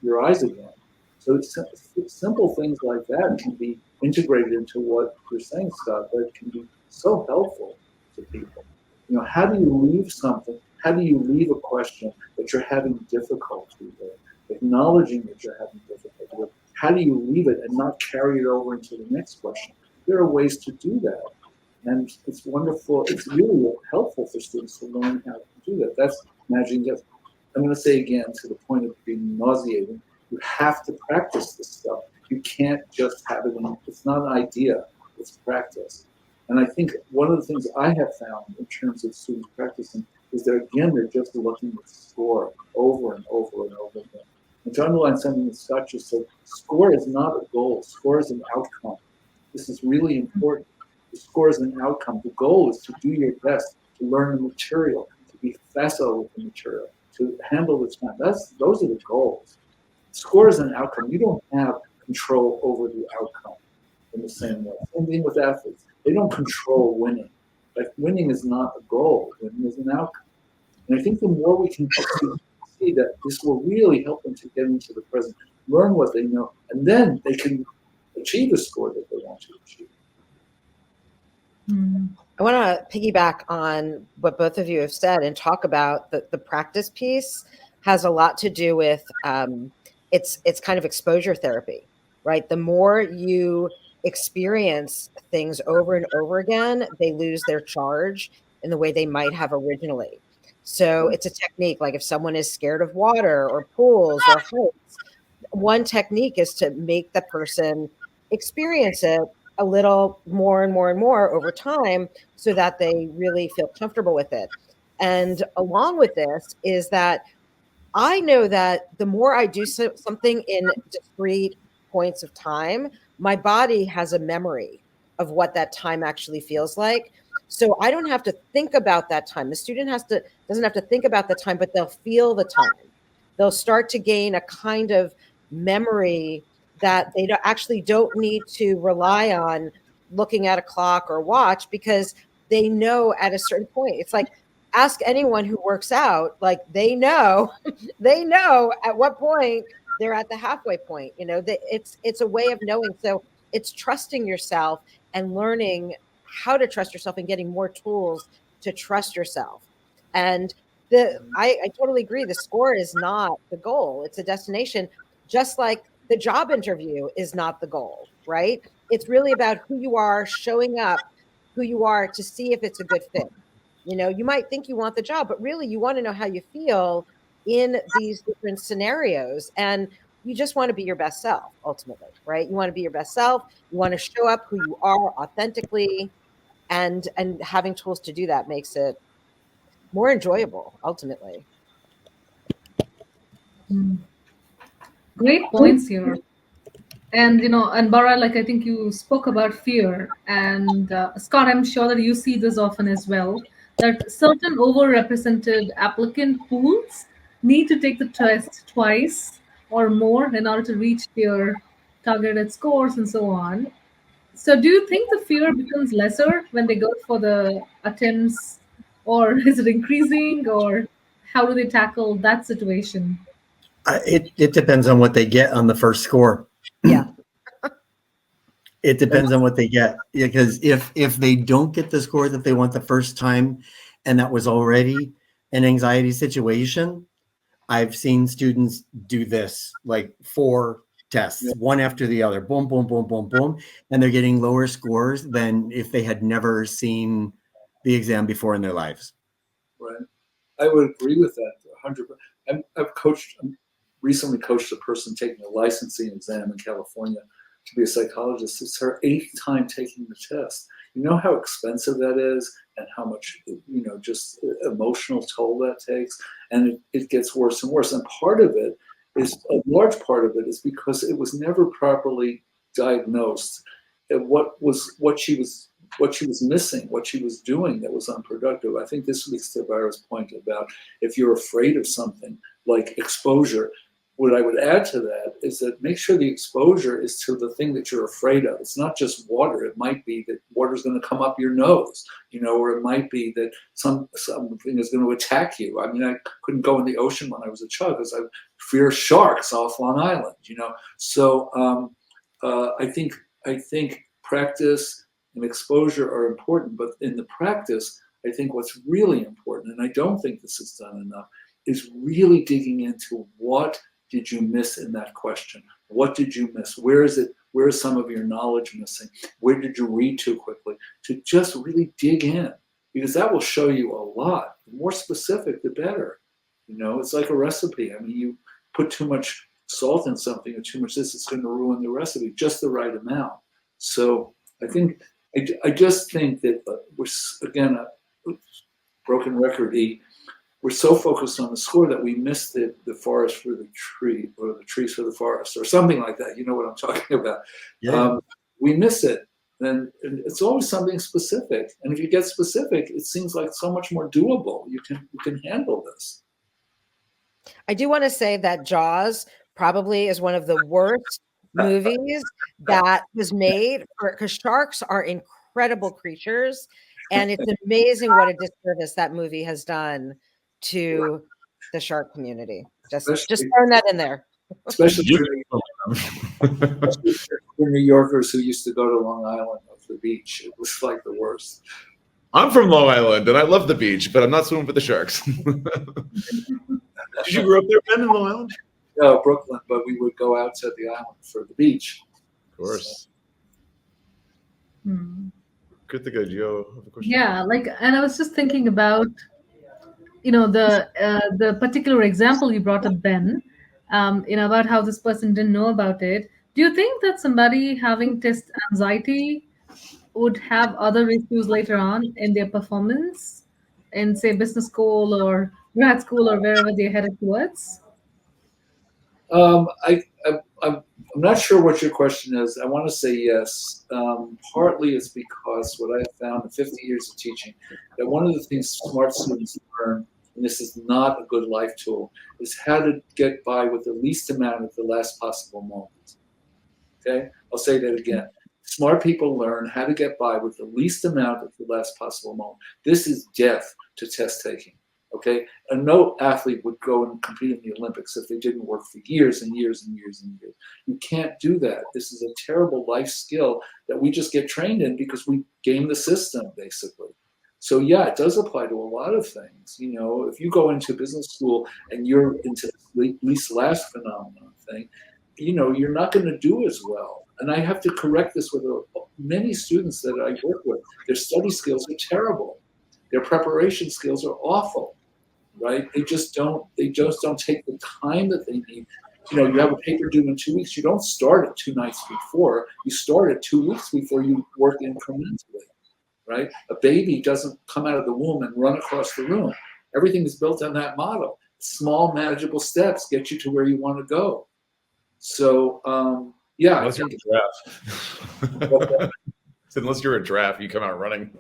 your eyes again. So it's simple things like that can be integrated into what you're saying, Scott, that can be so helpful to people. You know, how do you leave something? How do you leave a question that you're having difficulty with? Acknowledging that you're having difficulty with. How do you leave it and not carry it over into the next question? There are ways to do that. And it's wonderful. It's really helpful for students to learn how to do that. That's managing just, I'm going to say again, to the point of being nauseating, you have to practice this stuff. You can't just have it in, it's not an idea, it's practice. And I think one of the things I have found in terms of students practicing is that, again, they're just looking at score over and over and over again. And to underline something that Scott just said, score is not a goal, score is an outcome. This is really important. The score is an outcome. The goal is to do your best, to learn the material, to be facile with the material, to handle the time. Those are the goals. Score is an outcome. You don't have control over the outcome in the same way. Same thing with athletes. They don't control winning. Like, winning is not a goal. Winning is an outcome. And I think the more we can see that, this will really help them to get into the present, learn what they know, and then they can achieve a score that they want to achieve. I want to piggyback on what both of you have said and talk about the practice piece. Has a lot to do with it's kind of exposure therapy, right? The more you experience things over and over again, they lose their charge in the way they might have originally. So it's a technique. Like if someone is scared of water or pools or heights, one technique is to make the person experience it a little more and more and more over time so that they really feel comfortable with it. And along with this is that I know that the more I do something in discrete points of time, my body has a memory of what that time actually feels like. So I don't have to think about that time. The student doesn't have to think about the time, but they'll feel the time. They'll start to gain a kind of memory that they actually don't need to rely on looking at a clock or watch, because they know at a certain point. It's like, ask anyone who works out, like they know at what point they're at the halfway point. You know, it's a way of knowing. So it's trusting yourself and learning how to trust yourself and getting more tools to trust yourself. And I totally agree. The score is not the goal. It's a destination, just like the job interview is not the goal, right? It's really about who you are, showing up who you are to see if it's a good fit. You know, you might think you want the job, but really you want to know how you feel in these different scenarios. And you just want to be your best self, ultimately, right? You want to be your best self. You want to show up who you are authentically, and having tools to do that makes it more enjoyable, ultimately. Great points here. And and Bara, like I think you spoke about fear, and Scott, I'm sure that you see this often as well, that certain overrepresented applicant pools need to take the test twice or more in order to reach their targeted scores and so on. So do you think the fear becomes lesser when they go for the attempts, or is it increasing, or how do they tackle that situation? It depends on what they get on the first score. Yeah. It depends on what they get, because if they don't get the score that they want the first time, and that was already an anxiety situation, I've seen students do this, like 4 tests, one after the other, boom, boom, boom, boom, boom, and they're getting lower scores than if they had never seen the exam before in their lives. Right. I would agree with that 100%. I've recently coached a person taking a licensing exam in California to be a psychologist. It's her 8th time taking the test. You know how expensive that is, and how much, just emotional toll that takes. And it gets worse and worse. And a large part of it is because it was never properly diagnosed. What she was missing, what she was doing that was unproductive. I think this leads to Bara's point about, if you're afraid of something like exposure, what I would add to that is that make sure the exposure is to the thing that you're afraid of. It's not just water. It might be that water's going to come up your nose, or it might be that something is going to attack you. I mean, I couldn't go in the ocean when I was a child because I fear sharks off Long Island, So I think practice and exposure are important, but in the practice, I think what's really important, and I don't think this is done enough, is really digging into what did you miss in that question? What did you miss? Where is some of your knowledge missing? Where did you read too quickly? To just really dig in, because that will show you a lot. The more specific, the better. It's like a recipe. I mean, you put too much salt in something or too much this, it's going to ruin the recipe, just the right amount. So I just think that we're, again, a broken record, we're so focused on the score that we miss the forest for the tree, or the trees for the forest, or something like that. You know what I'm talking about. Yeah. We miss it. And it's always something specific. And if you get specific, it seems like so much more doable. You can handle this. I do want to say that Jaws probably is one of the worst movies that was made, because sharks are incredible creatures. And it's amazing what a disservice that movie has done to the shark community. Just throwing that in there. Especially for New Yorkers who used to go to Long Island of the beach. It was like the worst. I'm from Long Island, and I love the beach, but I'm not swimming with the sharks. Did you grow up there, Ben, in Long Island? No, Brooklyn, but we would go out to the island for the beach. Of course. Krithika, do you have a question? Yeah, and I was just thinking about, the particular example you brought up, Ben, about how this person didn't know about it. Do you think that somebody having test anxiety would have other issues later on in their performance in, say, business school or grad school or wherever they're headed towards? I'm not sure what your question is. I want to say yes. Partly it's because what I have found in 50 years of teaching, that one of the things smart students learn, and this is not a good life tool, is how to get by with the least amount at the last possible moment. Okay? I'll say that again. Smart people learn how to get by with the least amount at the last possible moment. This is death to test taking. Okay, and no athlete would go and compete in the Olympics if they didn't work for years and years and years and years. You can't do that. This is a terrible life skill that we just get trained in because we game the system, basically. So yeah, it does apply to a lot of things. If you go into business school and you're into the least last phenomenon thing, you're not going to do as well. And I have to correct this with many students that I work with. Their study skills are terrible. Their preparation skills are awful. Right? They just don't take the time that they need. You have a paper due in 2 weeks. You don't start it 2 nights before. You start it 2 weeks before. You work incrementally, right? A baby doesn't come out of the womb and run across the room. Everything is built on that model. Small, manageable steps get you to where you want to go. So, yeah. Unless you're a giraffe. Unless you're a giraffe, you come out running.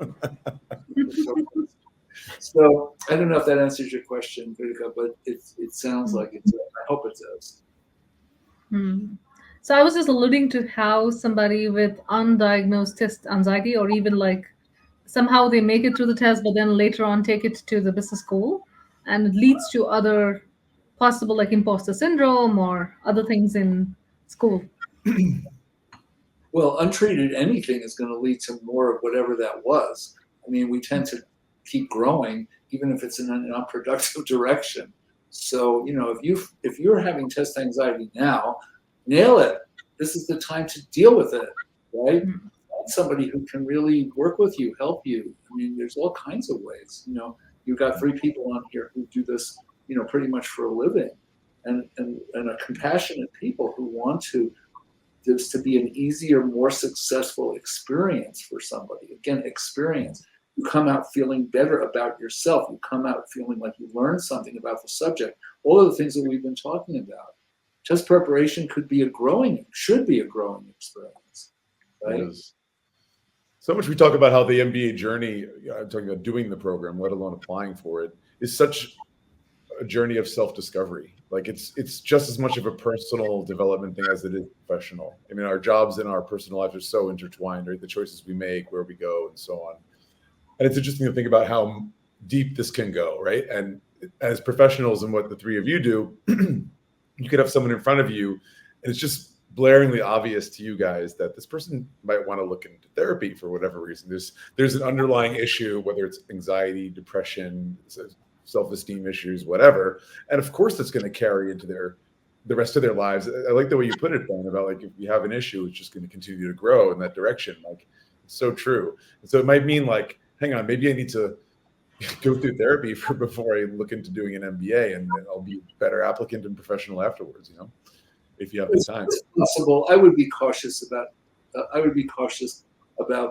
So I don't know if that answers your question, Krithika, but it sounds like it does. I hope it does. So I was just alluding to how somebody with undiagnosed test anxiety, or even somehow they make it through the test, but then later on take it to the business school, and it leads to other possible imposter syndrome or other things in school. Well, untreated, anything is going to lead to more of whatever that was. I mean, we tend to keep growing, even if it's in an unproductive direction. So, if you're having test anxiety now, nail it. This is the time to deal with it, right? Find somebody who can really work with you, help you. I mean, there's all kinds of ways. You've got 3 people on here who do this, pretty much for a living, and a compassionate people who want this to be an easier, more successful experience for somebody. Again, experience. You come out feeling better about yourself. You come out feeling like you learned something about the subject. All of the things that we've been talking about. Test preparation should be a growing experience, right? It is. So much we talk about how the MBA journey, I'm talking about doing the program, let alone applying for it, is such a journey of self-discovery. Like it's just as much of a personal development thing as it is professional. I mean, our jobs and our personal lives are so intertwined, right? The choices we make, where we go, and so on. And it's interesting to think about how deep this can go, right? And as professionals and what the three of you do, you could have someone in front of you, and it's just blaringly obvious to you guys that this person might want to look into therapy for whatever reason. There's an underlying issue, whether it's anxiety, depression, self-esteem issues, whatever. And of course, that's going to carry into the rest of their lives. I like the way you put it, Ben, about like if you have an issue, it's just going to continue to grow in that direction. Like, it's so true. And so it might mean like, hang on, maybe I need to go through therapy before I look into doing an MBA, and then I'll be a better applicant and professional afterwards. You know, if you have the time. It's possible. I would be cautious about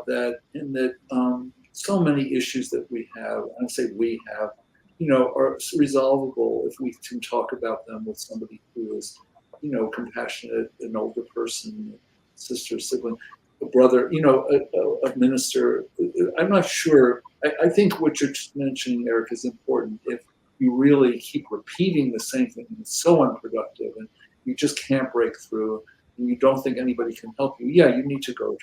that, in that so many issues that we have, and I say we have, are resolvable if we can talk about them with somebody who is, compassionate, an older person, sister, sibling, a brother, a minister. I'm not sure. I think what you're mentioning, Eric, is important. If you really keep repeating the same thing, and it's so unproductive, and you just can't break through, and you don't think anybody can help you, you should go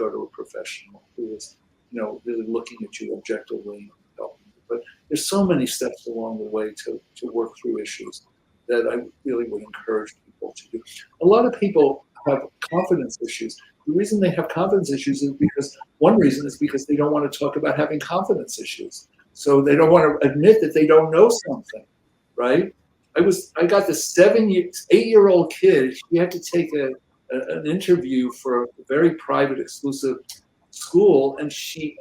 to a professional who is, really looking at you objectively and helping you. But there's so many steps along the way to work through issues that I really would encourage people to do. A lot of people have confidence issues. The reason they have confidence issues is because they don't want to talk about having confidence issues. So they don't want to admit that they don't know something, right? I got this 8-year-old kid. She had to take an interview for a very private, exclusive school, and she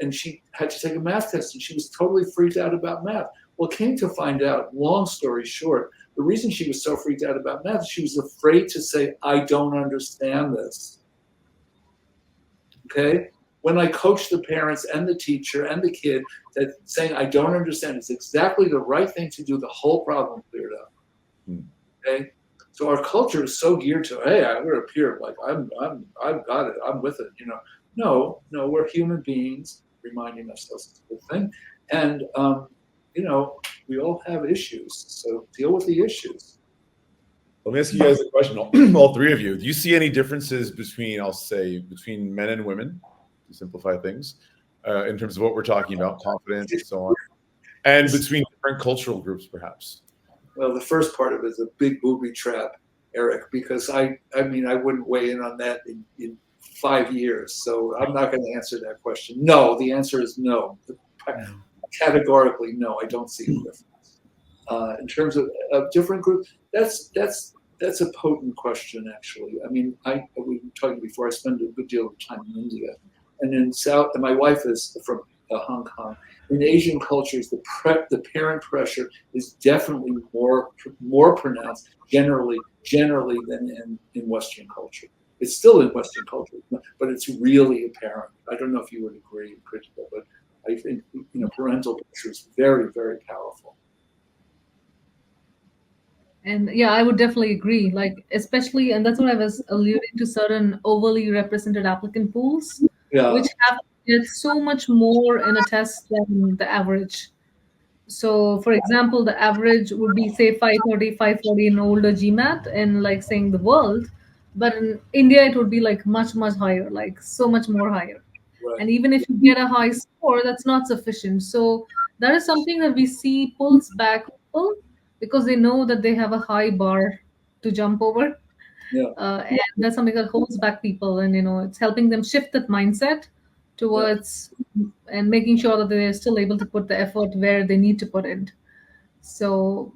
had to take a math test, and she was totally freaked out about math. Well, came to find out, long story short, the reason she was so freaked out about math, she was afraid to say, I don't understand this. Okay? When I coach the parents and the teacher and the kid, that saying I don't understand is exactly the right thing to do, the whole problem cleared up. Okay? So our culture is so geared to, hey, we're up here, like I've got it, I'm with it, No, we're human beings, reminding ourselves it's a good thing. And we all have issues, so deal with the issues. Let me ask you guys a question, all three of you. Do you see any differences between men and women, to simplify things, in terms of what we're talking about, confidence and so on, and between different cultural groups, perhaps? Well, the first part of it is a big booby trap, Eric, because I wouldn't weigh in on that in 5 years, so I'm not going to answer that question. No, the answer is no. Categorically, no, I don't see a difference. In terms of different groups, that's a potent question, actually. I mean, we were talking before, I spend a good deal of time in India. And in South, and my wife is from Hong Kong. In Asian cultures, the parent pressure is definitely more pronounced generally than in Western culture. It's still in Western culture, but it's really apparent. I don't know if you would agree, Krithika, but I think parental pressure is very, very powerful. And yeah, I would definitely agree. Like, especially, and that's what I was alluding to, certain overly represented applicant pools, which have to get so much more in a test than the average. So, for example, the average would be, say, 530, 540 in older GMAT and like saying the world. But in India, it would be like much, much higher, like so much more higher. Right. And even if you get a high score, that's not sufficient. So that is something that we see pulls back people because they know that they have a high bar to jump over. Yeah. And that's something that holds back people. And, it's helping them shift that mindset towards and making sure that they're still able to put the effort where they need to put it. So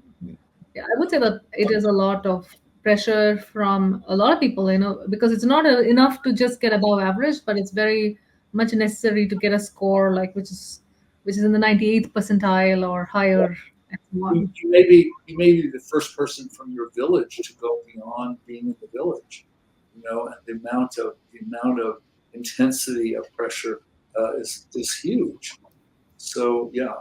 yeah, I would say that it is a lot of pressure from a lot of people, because it's not enough to just get above average, but it's very much necessary to get a score like which is in the 98th percentile or higher. You may be the first person from your village to go beyond being in the village, and the amount of intensity of pressure is huge. So yeah.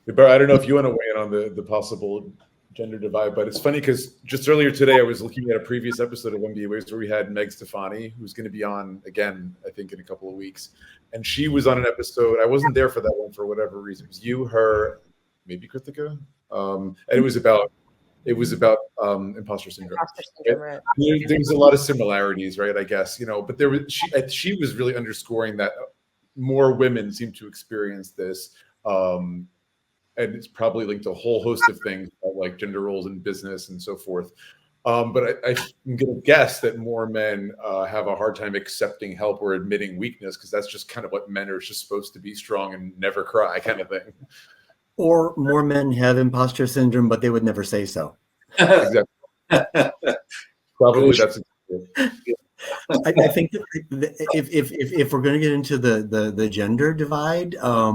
But I don't know if you want to weigh in on the possible gender divide, but it's funny because just earlier today I was looking at a previous episode of MBA Waves where we had Meg Stefani, who's going to be on again, I think, in a couple of weeks. And she was on an episode. I wasn't there for that one for whatever reason. It was you, her, maybe Krithika, and it was about imposter syndrome. Imposter syndrome, right. There's a lot of similarities, right? I guess, but there was she was really underscoring that more women seem to experience this, and it's probably linked to a whole host of things like gender roles in business and so forth. But I'm going to guess that more men have a hard time accepting help or admitting weakness, because that's just kind of what men are just supposed to be, strong and never cry kind of thing. Or more men have imposter syndrome, but they would never say so. Exactly. Probably that's I think that if we're going to get into the gender divide, I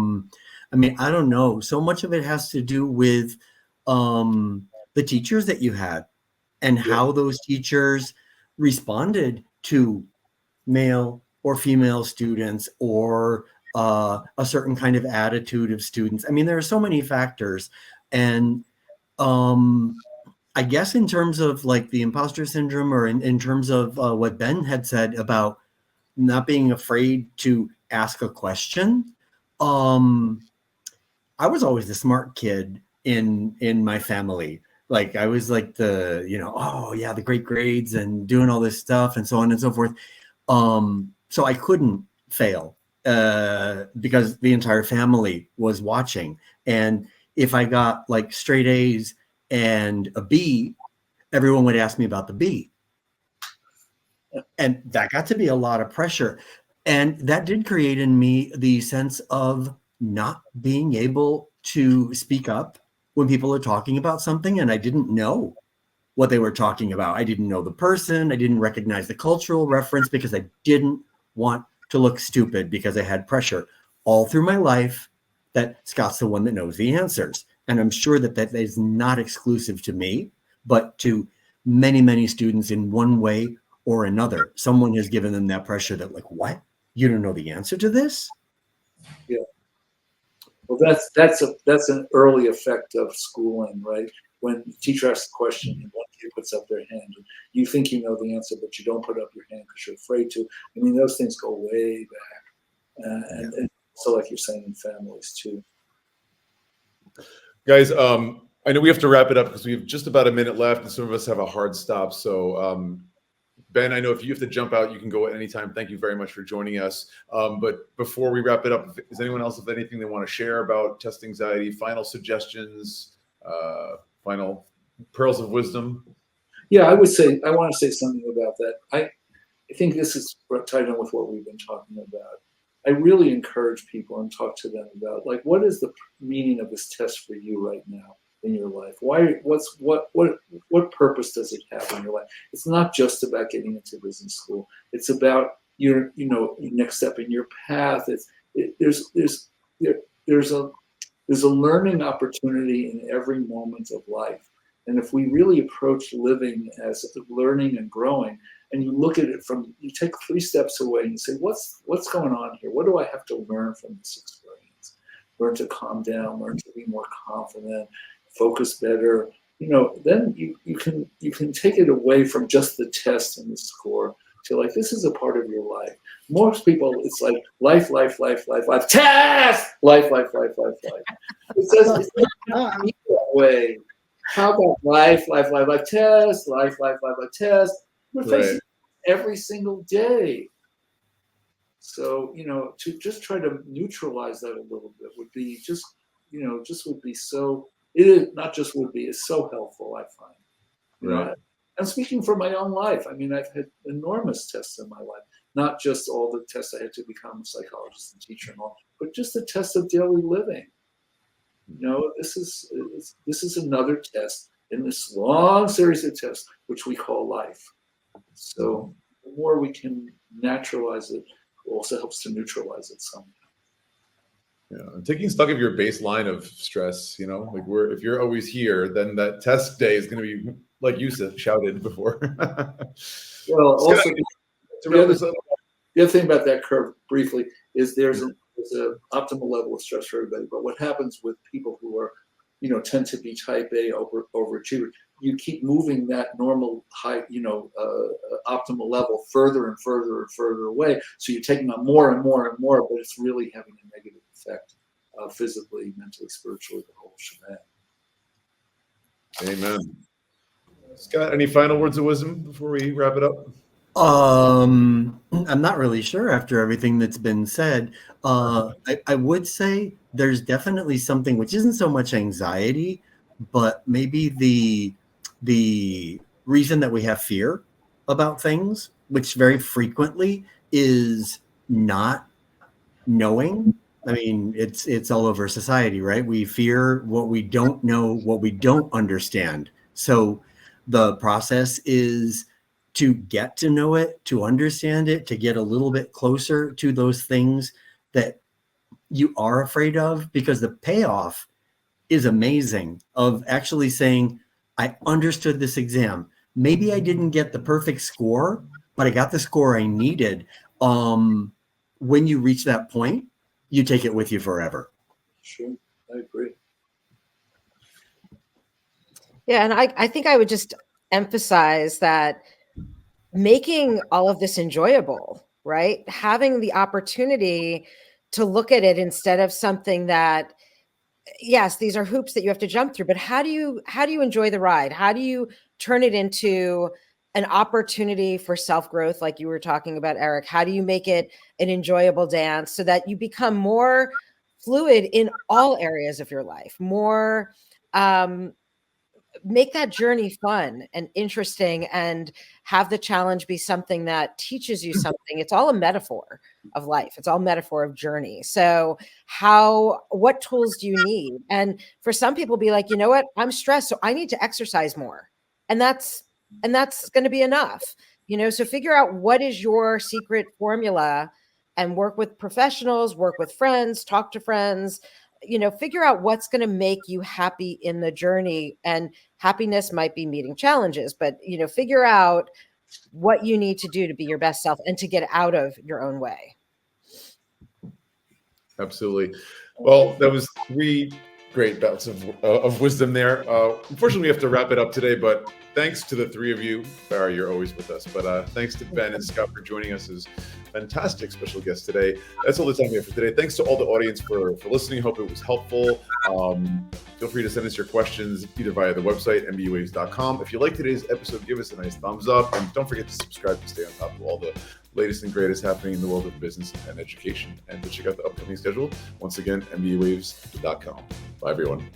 mean, I don't know. So much of it has to do with the teachers that you had and how those teachers responded to male or female students, or a certain kind of attitude of students. I mean, there are so many factors. And I guess in terms of like the imposter syndrome, or in terms of what Ben had said about not being afraid to ask a question, I was always the smart kid in my family. Like I was like the, oh yeah, the great grades and doing all this stuff and so on and so forth. So I couldn't fail because the entire family was watching. And if I got like straight A's and a B, everyone would ask me about the B. And that got to be a lot of pressure. And that did create in me the sense of not being able to speak up when people are talking about something and I didn't know what they were talking about. I didn't know the person. I didn't recognize the cultural reference because I didn't want to look stupid, because I had pressure all through my life that Scott's the one that knows the answers. And I'm sure that that is not exclusive to me, but to many, many students in one way or another. Someone has given them that pressure that like, what? You don't know the answer to this? Yeah. Well, that's an early effect of schooling, right? When the teacher asks a question and one kid puts up their hand, you think you know the answer, but you don't put up your hand because you're afraid to. I mean, those things go way back, and so like you're saying, in families too. Guys, I know we have to wrap it up because we have just about a minute left, and some of us have a hard stop. So, Ben, I know if you have to jump out, you can go at any time. Thank you very much for joining us. But before we wrap it up, is anyone else have anything they want to share about test anxiety? Final suggestions? Final pearls of wisdom? Yeah, I want to say something about that. I think this is tied in with what we've been talking about. I really encourage people and talk to them about, like, what is the meaning of this test for you right now in your life? Why? What purpose does it have in your life? It's not just about getting into business school. It's about your next step in your path. There's a learning opportunity in every moment of life. And if we really approach living as learning and growing, and you look at it you take 3 steps away and you say, what's going on here? What do I have to learn from this experience? Learn to calm down, learn to be more confident, focus better. Then you can take it away from just the test and the score to like, this is a part of your life. Most people, it's like life, test, life. It says it's not that way. How about life, test, life, test? We're facing every single day. So, to just try to neutralize that a little bit would be would be so, it is not just would be, it's so helpful, I find. Right. I'm speaking from my own life. I mean, I've had enormous tests in my life, not just all the tests I had to become a psychologist and teacher and all, but just the test of daily living. This is another test in this long series of tests, which we call life. So the more we can naturalize it, also helps to neutralize it somehow. Yeah, and taking stock of your baseline of stress, like if you're always here, then that test day is going to be, like you said, shouted before. Well, also the other thing about that curve briefly is there's an optimal level of stress for everybody. But what happens with people who are, tend to be type A overachievers, you keep moving that normal high, optimal level further and further and further away. So you're taking on more and more and more, but it's really having a negative effect physically, mentally, spiritually, the whole accomplish that. Amen. Scott, any final words of wisdom before we wrap it up? I'm not really sure after everything that's been said. I would say there's definitely something which isn't so much anxiety, but maybe the reason that we have fear about things, which very frequently is not knowing. I mean, it's all over society, right? We fear what we don't know, what we don't understand. So the process is to get to know it, to understand it, to get a little bit closer to those things that you are afraid of, because the payoff is amazing of actually saying, I understood this exam. Maybe I didn't get the perfect score, but I got the score I needed. When you reach that point, you take it with you forever. Sure, I agree. Yeah, and I think I would just emphasize that making all of this enjoyable, right? Having the opportunity to look at it instead of something that, yes, these are hoops that you have to jump through, but how do you enjoy the ride? How do you turn it into an opportunity for self-growth, like you were talking about, Eric? How do you make it an enjoyable dance so that you become more fluid in all areas of your life, more make that journey fun and interesting, and have the challenge be something that teaches you something. It's all a metaphor of life. It's all metaphor of journey. So what tools do you need? And for some people be like, you know what, I'm stressed, so I need to exercise more. And that's going to be enough, so figure out what is your secret formula and work with professionals, work with friends, talk to friends, figure out what's going to make you happy in the journey. And happiness might be meeting challenges, but figure out what you need to do to be your best self and to get out of your own way. Absolutely. Well, that was 3 great bouts of wisdom there. Unfortunately, we have to wrap it up today, but thanks to the 3 of you. Bara, you're always with us, but thanks to Ben and Scott for joining us as fantastic special guests today. That's all the time we have for today. Thanks to all the audience for listening. Hope it was helpful. Feel free to send us your questions either via the website, mbawaves.com. If you liked today's episode, give us a nice thumbs up, and don't forget to subscribe to stay on top of all the latest and greatest happening in the world of business and education, and to check out the upcoming schedule. Once again, mbawaves.com. Bye, everyone.